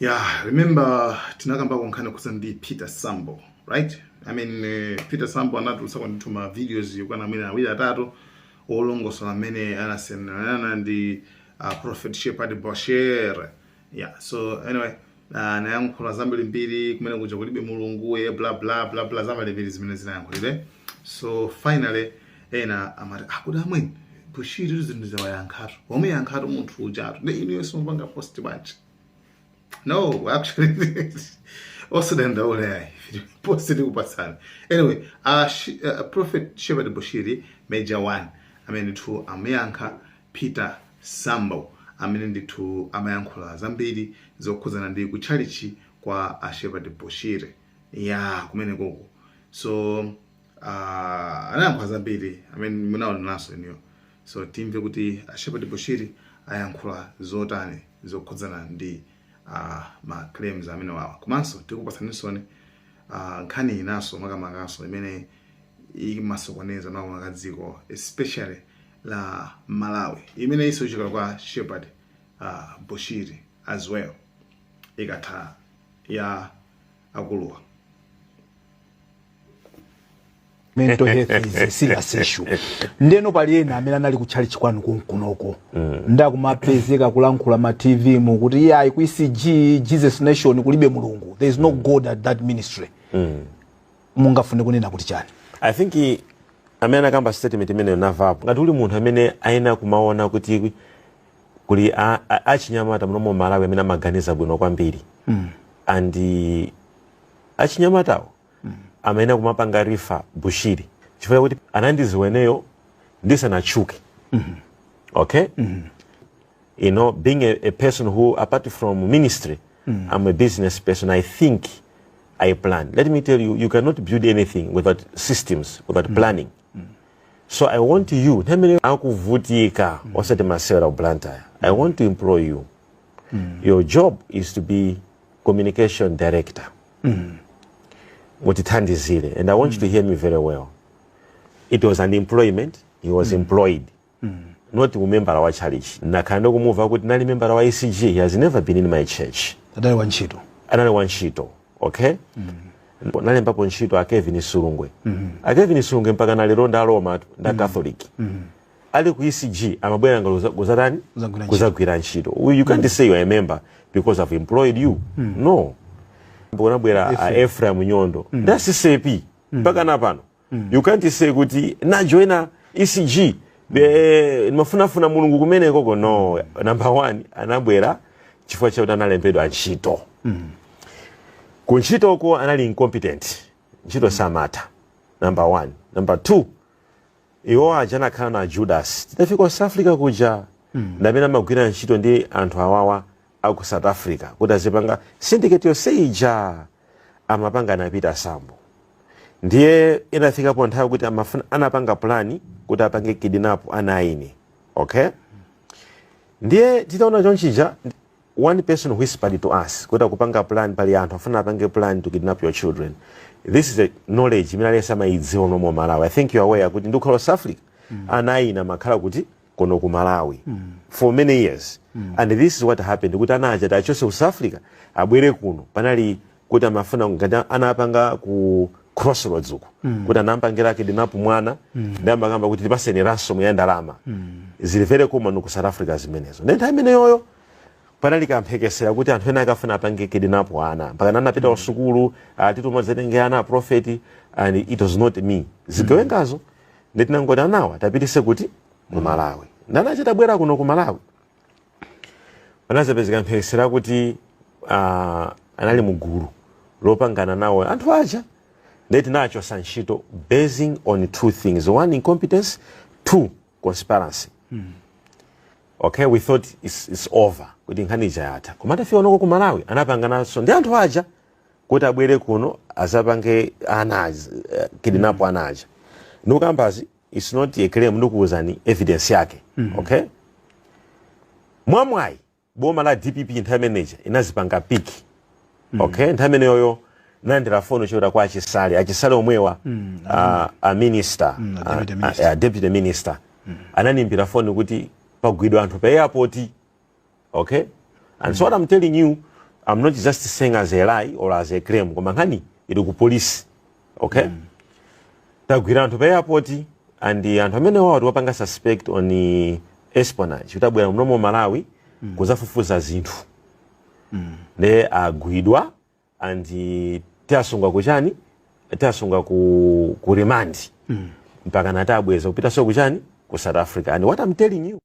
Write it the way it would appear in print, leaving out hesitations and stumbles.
Yeah, remember tinakamba konkhana kusandi Peter Sambo, right? I mean Peter Sambo anatulutsa kwandituma videos yokwana amene awiri atatu olongosola amene anasenana ndi Prophet Shepherd Boshere. Yeah, so anyway, nayankhula zambiri mbiri kumene kuja kulibe mulunguwe bla bla bla bla zamaleveli zimene zinayankhulire. So finally ena amati akuda amweni Bushiri zinthu zawayankhatu omwe yankhatu munthu ujatu ne inu yeso mpanga post batch. No, actually, also then the old posted upasana. Anyway, Prophet Shepherd Bushiri, Major One, I mean to Amayanka Peter Sambo, I mean to Amayankula Zambidi, Zokuzan and the Gucharichi, kwa Shepherd Bushiri. Yeah, kumene gogo. So, Anayanka Zambidi, I mean, Muna Naso in you. So, Team Veguti, Shepherd Bushiri, Ayankula Zotani, Zokuzan and the ma claims amene wawa komanso tikupasaninsoni nkhani inaso makamakaso imene imasokoneza nawo makadziko especially la Malawi imene isochika kwa Shepherd Bushiri as well ikatha ya akuluwa. Mental health is a serious issue. Ndeno pali ena amene anali kutchali chikwanu kunoko. Ndakumapezeka kulankhula ma TV mu kuti ya ku ECG Jesus Nation kulibe mulungu. There is no God at that ministry. Mungafune kunena kuti chani. I think amene akamba statement imene navapo. Ngati uli munthu amene aina kumaona kuti kuli achinyamata munomo Malawi amene amaganiza bwino kwambiri. And achinyamatawo amene kumapanga rifa Bushiri chifukwa kuti anandiziweneyo ndisanachuke. Okay? You know, being a person who apart from ministry, I'm a business person. I think, I plan. Let me tell you, you cannot build anything without systems, without planning. So I want you, I want to implore you. Your job is to be communication director. And I want you to hear me very well. It was an employment. He was employed. Not a member of our church. Nakando kumuva kuti nali member wa ECG. He has never been in my church. Another one shito. Another one shito. Okay? Nali mpapo nshito akevini surungwe. Akevini surungwe mpaka nalironda Roma nda Catholic. Ali ku ECG amabwera ngozatani kuzagwira nshito. You can't say you're a member because I've employed you. No. Mbonabwera Ephraim Nyondo. That's CP. Mpaka napano. You can't say kuti na joina ECG. Mafuna mulungu kumene koko. No. Number one, anabwera chifukwa cha analembedo anchito. Kunchito ko anali incompetent. Nchito samata. Number one. Number two, iwo ajana kana na Judas. Tidafika South Africa kuja. Ndamene magwira nchito ndi anthu awawa aku South Africa. Kuda zipanga syndicate yoseija amapanga na Peter Sambo. Ndiye inafika po nthawi kuti anapanga plani kuti apange kidnap anaini. Okay? Ndiye titaona chonchija one person whispered to us kuti kupanga plan pali anthu afuna apange plan to kidnap your children. This is a knowledge imene sama idziwa no mo Malawi. I think you are aware kuti ndikhala South Africa anaina makhala kuti kono ku Malawi for many years. And this is what happened. Kuti anaja tachose ku South Africa abwere kuno panali kuti amafuna ngati anapanga ku crossroads uko kuti anampangira kidnap mwana ndamba kamba kuti tipaseni ransom ya ndalama zilivere kuma no ku South Africa zimenezo ndentha imene yoyo panali kamphekesera kuti anthu ena akafuna apange kidnap ana mpaka anapita ku sukulu titumazitenge ana prophet and it was not me zigawengazo nditinangoti anawa tapitise kuti mu Malawi ndanacha bwera kuno ku Malawi panazapezeka mphekesera kuti anali muguru lopangana nawo anthu aja ndeti nacho sanchito basing on two things: one, incompetence; two, conspiracy. Okay, we thought it's over kuti nkhani jayata komata fika noko ku Malawi anapangana so ndi anthu aja kuti abwere kuno azapange anaja kidnap anaja nukambazi. It's not a claim ndikuuzani evidence yake. Okay, mwamwai boma la DPP nthawi manager inazipanga piki. Okay, nthawi mene yoyo nandira fono chora kwa achisale omwewa a minister, deputy minister ananimbira fono kuti pagwidwa anthu pa airport. Okay, and so what I'm telling you, I'm not just saying as a lie or as a claim. Koma nkhani ili ku police. Okay? Tagwira anthu pa airport and anthu amene wawo wapanga suspect on espionage. Utabwera mnomo Malawi kuzafufuza zinthu. Ne agwidwa and tiasunga kuchani? Tiasunga ku remand. Mpaka natabweza kupita so kuchani? Ku South Africa. And what I'm telling you